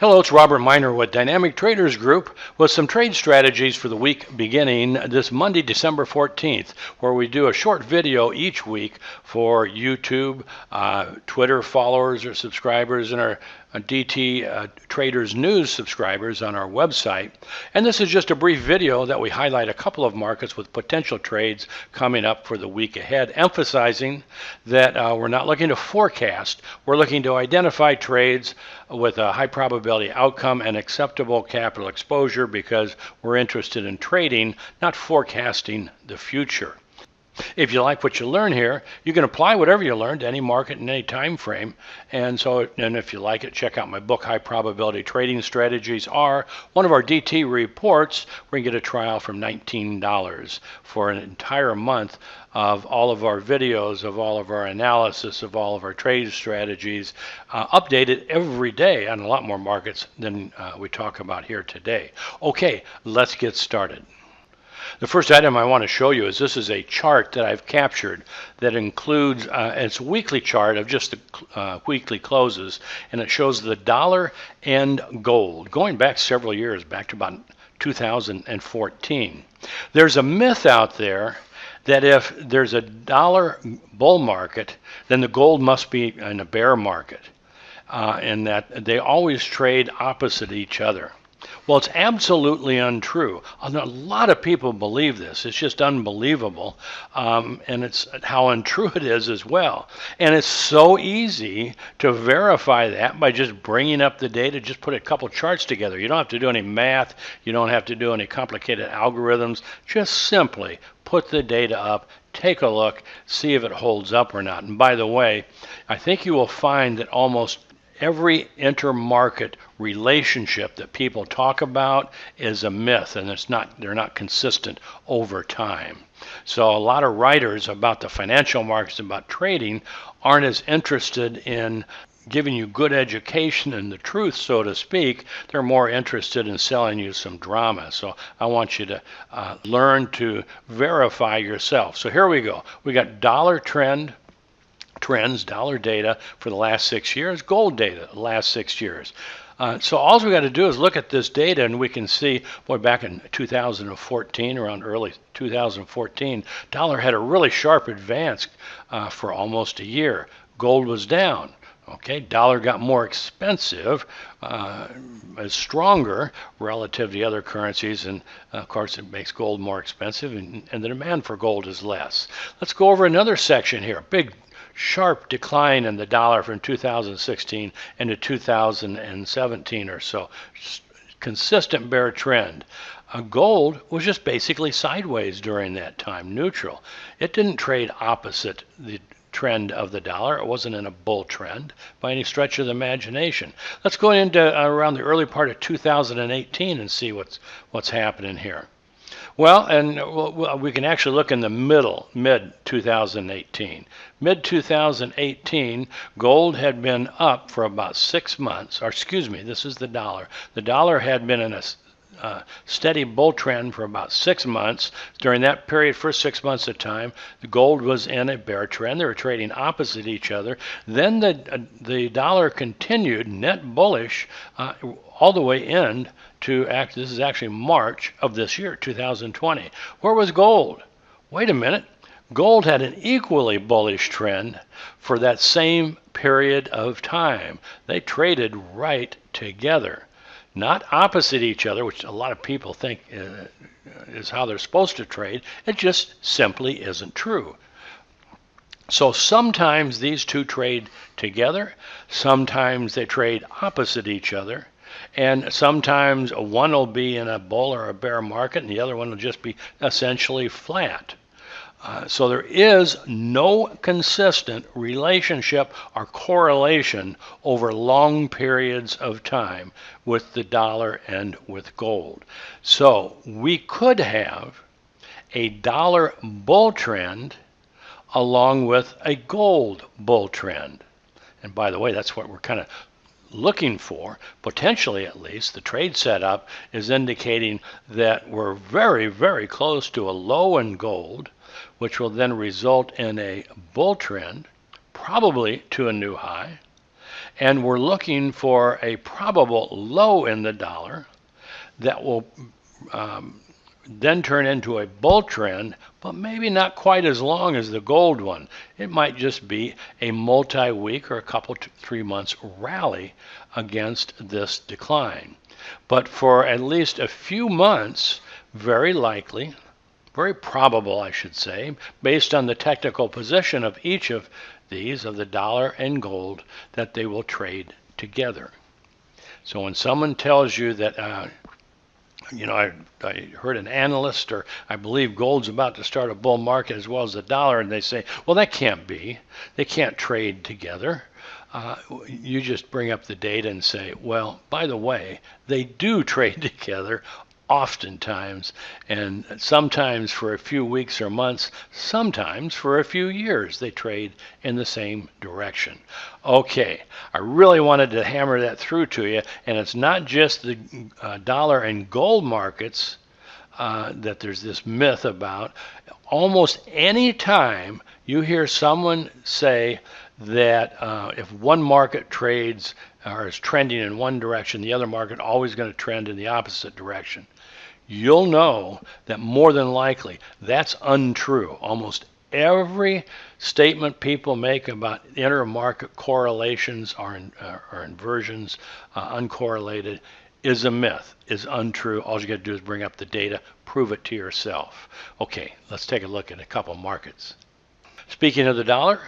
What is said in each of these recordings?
Hello, it's Robert Miner with Dynamic Traders Group with some trade strategies for the week beginning this Monday, December 14th, where we do a short video each week for YouTube, Twitter followers or subscribers, and our DT Traders News subscribers on our website. And this is just a brief video that we highlight a couple of markets with potential trades coming up for the week ahead, emphasizing that we're not looking to forecast, we're looking to identify trades with a high probability outcome and acceptable capital exposure because we're interested in trading, not forecasting the future. If you like what you learn here, you can apply whatever you learn to any market in any time frame. And if you like it, check out my book, High Probability Trading Strategies, or one of our DT reports where you get a trial from $19 for an entire month of all of our videos, of all of our analysis, of all of our trade strategies, updated every day on a lot more markets than we talk about here today. Okay, let's get started. The first item I want to show you is this is a chart that I've captured that includes, it's a weekly chart of just the weekly closes, and it shows the dollar and gold going back several years, back to about 2014. There's a myth out there that if there's a dollar bull market, then the gold must be in a bear market, and that they always trade opposite each other. Well, it's absolutely untrue. A lot of people believe this. It's just unbelievable, and it's how untrue it is as well. And it's so easy to verify that by just bringing up the data, just put a couple charts together. You don't have to do any math. You don't have to do any complicated algorithms. Just simply put the data up, take a look, see if it holds up or not. And by the way, I think you will find that almost every intermarket relationship that people talk about is a myth, and they're not consistent over time. So a lot of writers about the financial markets, about trading, aren't as interested in giving you good education and the truth, so to speak. They're more interested in selling you some drama. So I want you to learn to verify yourself. So here we go. We got dollar trends, dollar data for the last 6 years, gold data the last 6 years. So all we got to do is look at this data, and we can see, boy, back in 2014, around early 2014, dollar had a really sharp advance for almost a year. Gold was down. Okay, dollar got more expensive, stronger relative to the other currencies, and of course it makes gold more expensive, and the demand for gold is less. Let's go over another section here. Big sharp decline in the dollar from 2016 into 2017 or so. Consistent bear trend. Gold was just basically sideways during that time, neutral. It didn't trade opposite the trend of the dollar. It wasn't in a bull trend by any stretch of the imagination. Let's go into around the early part of 2018 and see what's happening here. Well, and we can actually look in the mid-2018. Mid-2018, gold had been up for about 6 months, or excuse me, this is the dollar. The dollar had been in a steady bull trend for about 6 months. During that period, first 6 months of time, the gold was in a bear trend. They were trading opposite each other. Then the dollar continued net bullish all the way in to this is actually March of this year, 2020. Where was gold? Wait a minute. Gold had an equally bullish trend for that same period of time. They traded right together, not opposite each other, which a lot of people think is how they're supposed to trade. It just simply isn't true. So sometimes these two trade together, sometimes they trade opposite each other, and sometimes one will be in a bull or a bear market and the other one will just be essentially flat. So there is no consistent relationship or correlation over long periods of time with the dollar and with gold. So we could have a dollar bull trend along with a gold bull trend. And by the way, that's what we're kind of looking for, potentially at least. The trade setup is indicating that we're very, very close to a low in gold, which will then result in a bull trend, probably to a new high. and we're looking for a probable low in the dollar that will then turn into a bull trend, but maybe not quite as long as the gold one. It might just be a multi-week or a couple, 3 months rally against this decline. But for at least a few months, very likely, very probable, I should say, based on the technical position of each of these, of the dollar and gold, that they will trade together. So when someone tells you that, I heard an analyst, or I believe gold's about to start a bull market as well as the dollar, and they say, well, that can't be. They can't trade together. You just bring up the data and say, well, by the way, they do trade together oftentimes, and sometimes for a few weeks or months, sometimes for a few years, they trade in the same direction. Okay, I really wanted to hammer that through to you, and it's not just the dollar and gold markets that there's this myth about. Almost any time you hear someone say that if one market trades or is trending in one direction, the other market always going to trend in the opposite direction, you'll know that more than likely that's untrue. Almost every statement people make about inter-market correlations or inversions, uncorrelated, is a myth, is untrue. All you got to do is bring up the data, prove it to yourself. Okay, let's take a look at a couple markets. Speaking of the dollar,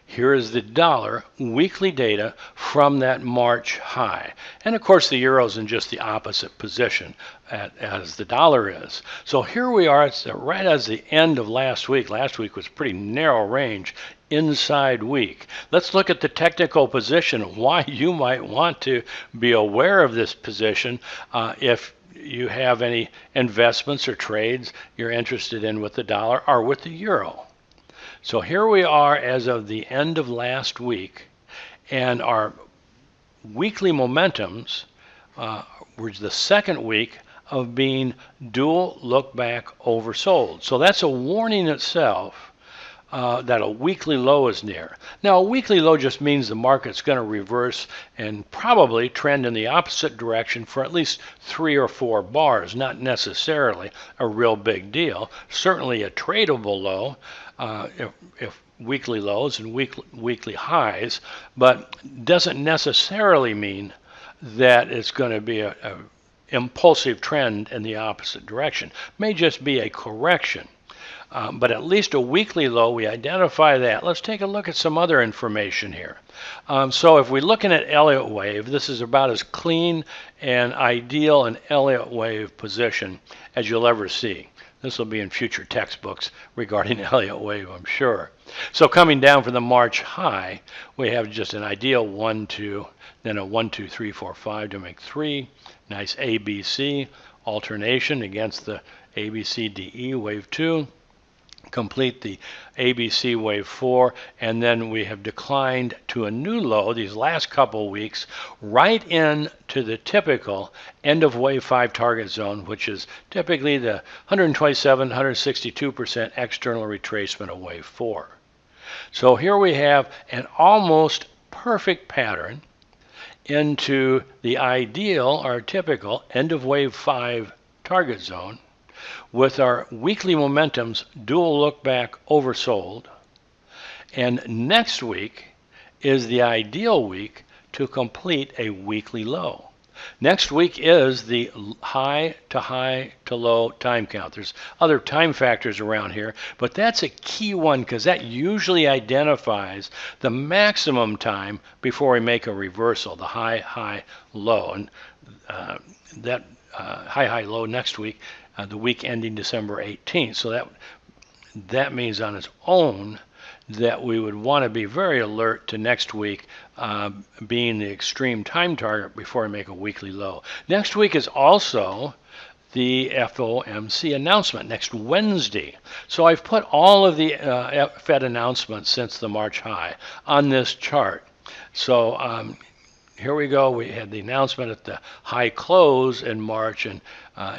here is the dollar weekly data from that March high. And of course the euro's in just the opposite position as the dollar is. So here we are, it's right as the end of last week. Last week was pretty narrow range, inside week. Let's look at the technical position, why you might want to be aware of this position if you have any investments or trades you're interested in with the dollar or with the euro. So here we are as of the end of last week, and our weekly momentums were the second week of being dual look back oversold. So that's a warning itself that a weekly low is near. Now a weekly low just means the market's going to reverse and probably trend in the opposite direction for at least 3 or 4 bars, not necessarily a real big deal. Certainly a tradable low. If weekly lows and weekly highs, but doesn't necessarily mean that it's going to be a impulsive trend in the opposite direction. May just be a correction. But at least a weekly low, we identify that. Let's take a look at some other information here. So if we're looking at Elliott wave, this is about as clean and ideal an Elliott wave position as you'll ever see. This will be in future textbooks regarding Elliott wave, I'm sure. So coming down from the March high, we have just an ideal 1, 2, then a 1, 2, 3, 4, 5 to make 3. Nice ABC alternation against the ABCDE wave 2. Complete the ABC wave 4, and then we have declined to a new low these last couple weeks right into the typical end of wave 5 target zone, which is typically the 127-162% external retracement of wave 4. So here we have an almost perfect pattern into the ideal or typical end of wave 5 target zone, with our weekly momentums dual look back oversold. And next week is the ideal week to complete a weekly low. Next week is the high to low time count. There's other time factors around here, but that's a key one because that usually identifies the maximum time before we make a reversal, the high, low. And that high, low next week, the week ending December 18th. So that means on its own that we would want to be very alert to next week being the extreme time target before we make a weekly low. Next week is also the FOMC announcement next Wednesday. So I've put all of the Fed announcements since the March high on this chart. So here we go. We had the announcement at the high close in March and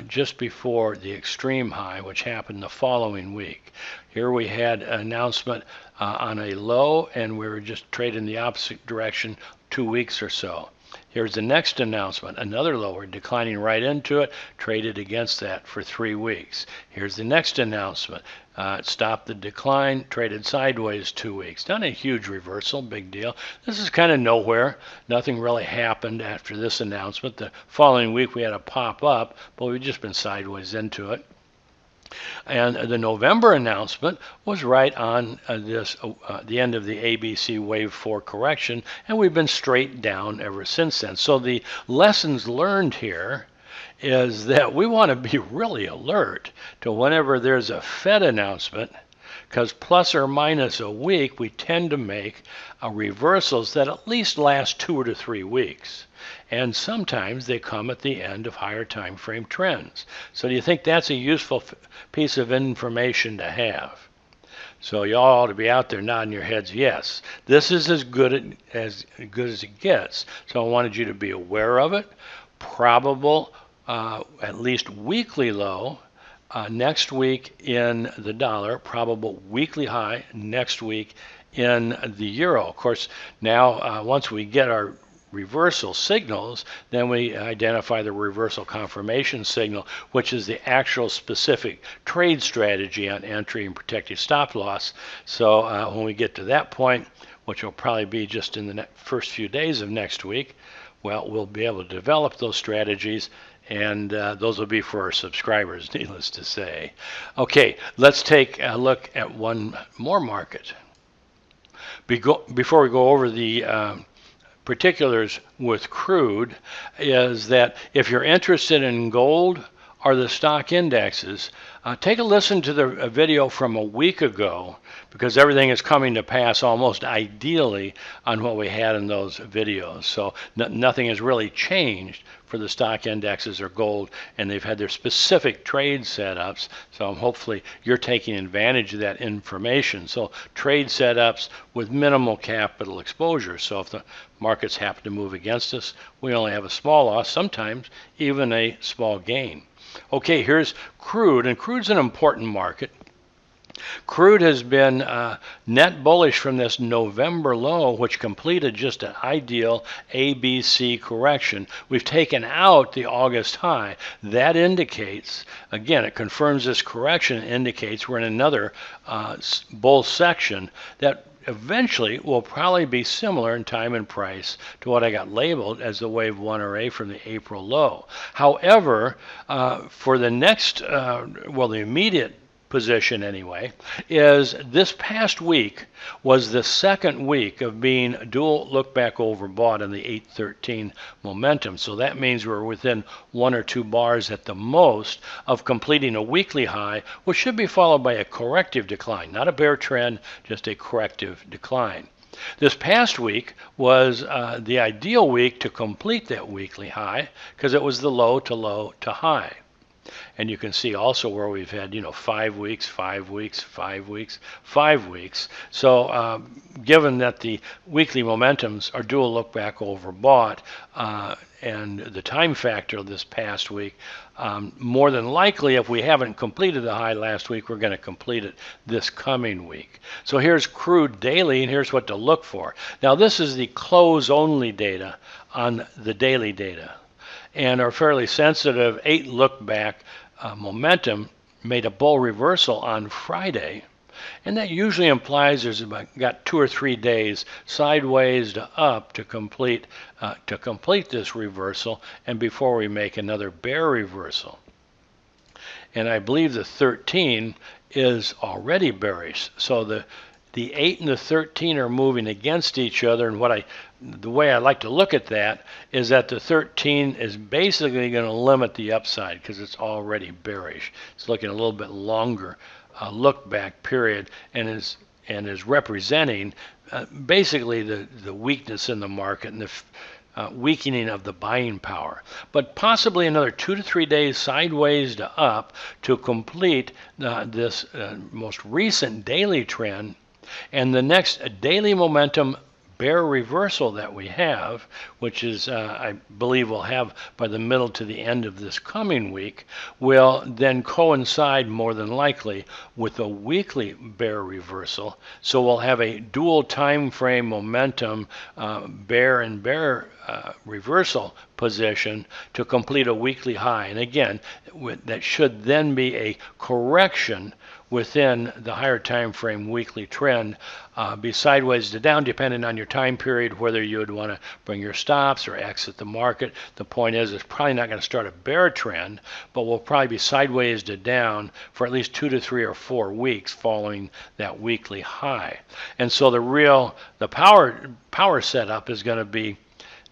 just before the extreme high, which happened the following week. Here we had an announcement on a low, and we were just trading the opposite direction 2 weeks or so. Here's the next announcement, another lower, declining right into it, traded against that for 3 weeks. Here's the next announcement, stopped the decline, traded sideways 2 weeks. Not a huge reversal, big deal. This is kind of nowhere. Nothing really happened after this announcement. The following week we had a pop up, but we've just been sideways into it. And the November announcement was right on the end of the ABC Wave 4 correction, and we've been straight down ever since then. So the lessons learned here is that we want to be really alert to whenever there's a Fed announcement, because plus or minus a week, we tend to make reversals that at least last 2 to 3 weeks. And sometimes they come at the end of higher time frame trends. So do you think that's a useful piece of information to have? So y'all ought to be out there nodding your heads, yes. This is as good as it gets. So I wanted you to be aware of it. Probable, at least weekly low, next week in the dollar, probable weekly high next week in the euro. Of course, now once we get our reversal signals, then we identify the reversal confirmation signal, which is the actual specific trade strategy on entry and protective stop loss. So when we get to that point, which will probably be just in the first few days of next week, well, we'll be able to develop those strategies, and those will be for our subscribers, needless to say. Okay, let's take a look at one more market. Before we go over the particulars with crude, is that if you're interested in gold or the stock indexes, take a listen to the video from a week ago, because everything is coming to pass almost ideally on what we had in those videos. So nothing has really changed for the stock indexes or gold, and they've had their specific trade setups. So hopefully you're taking advantage of that information. So trade setups with minimal capital exposure. So if the markets happen to move against us, we only have a small loss, sometimes even a small gain. Okay, here's crude, and crude's an important market. Crude has been net bullish from this November low, which completed just an ideal ABC correction. We've taken out the August high. That indicates, again, it confirms this correction, indicates we're in another bull section that eventually will probably be similar in time and price to what I got labeled as the wave 1 array from the April low. However, for the next, the immediate position anyway, is this past week was the second week of being dual look back overbought in the 813 momentum. So that means we're within 1 or 2 bars at the most of completing a weekly high, which should be followed by a corrective decline, not a bear trend, just a corrective decline. This past week was the ideal week to complete that weekly high, because it was the low to high. And you can see also where we've had, 5 weeks, 5 weeks, 5 weeks, 5 weeks. So given that the weekly momentums are dual look back overbought, and the time factor this past week, more than likely, if we haven't completed the high last week, we're going to complete it this coming week. So here's crude daily, and here's what to look for. Now this is the close only data on the daily data. And our fairly sensitive 8 look back momentum made a bull reversal on Friday, and that usually implies there's got 2 or 3 days sideways to up to complete this reversal, and before we make another bear reversal. And I believe the 13 is already bearish, so the 8 and the 13 are moving against each other, and the way I like to look at that is that the 13 is basically going to limit the upside because it's already bearish. It's looking a little bit longer look back period, and is representing basically the weakness in the market and the weakening of the buying power. But possibly another 2 to 3 days sideways to up to complete this most recent daily trend, and the next daily momentum bear reversal that we have, which is I believe we'll have by the middle to the end of this coming week, will then coincide more than likely with a weekly bear reversal. So we'll have a dual time frame momentum bear and bear reversal position to complete a weekly high. And again, that should then be a correction within the higher time frame weekly trend, be sideways to down depending on your time period, whether you would want to bring your stops or exit the market. The point is it's probably not going to start a bear trend, but we'll probably be sideways to down for at least 2 to 3 or 4 weeks following that weekly high. And so the power setup is going to be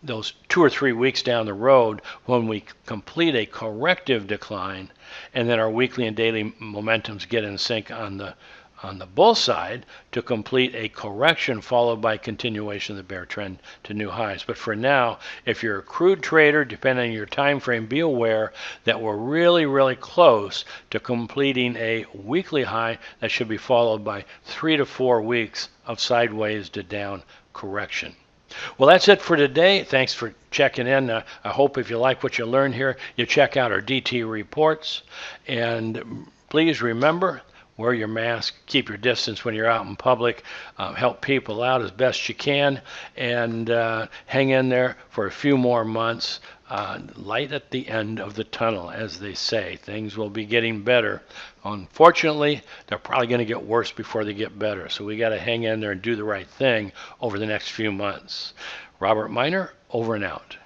those 2 or 3 weeks down the road when we complete a corrective decline, and then our weekly and daily momentums get in sync on the bull side to complete a correction followed by continuation of the bear trend to new highs. But for now, if you're a crude trader, depending on your time frame, be aware that we're really close to completing a weekly high that should be followed by 3 to 4 weeks of sideways to down correction. Well, that's it for today. Thanks for checking in. I hope if you like what you learned here, you check out our DT reports. And please remember, wear your mask, keep your distance when you're out in public, help people out as best you can, and hang in there for a few more months. Light at the end of the tunnel, as they say. Things will be getting better. Unfortunately, they're probably going to get worse before they get better. So we got to hang in there and do the right thing over the next few months. Robert Miner, over and out.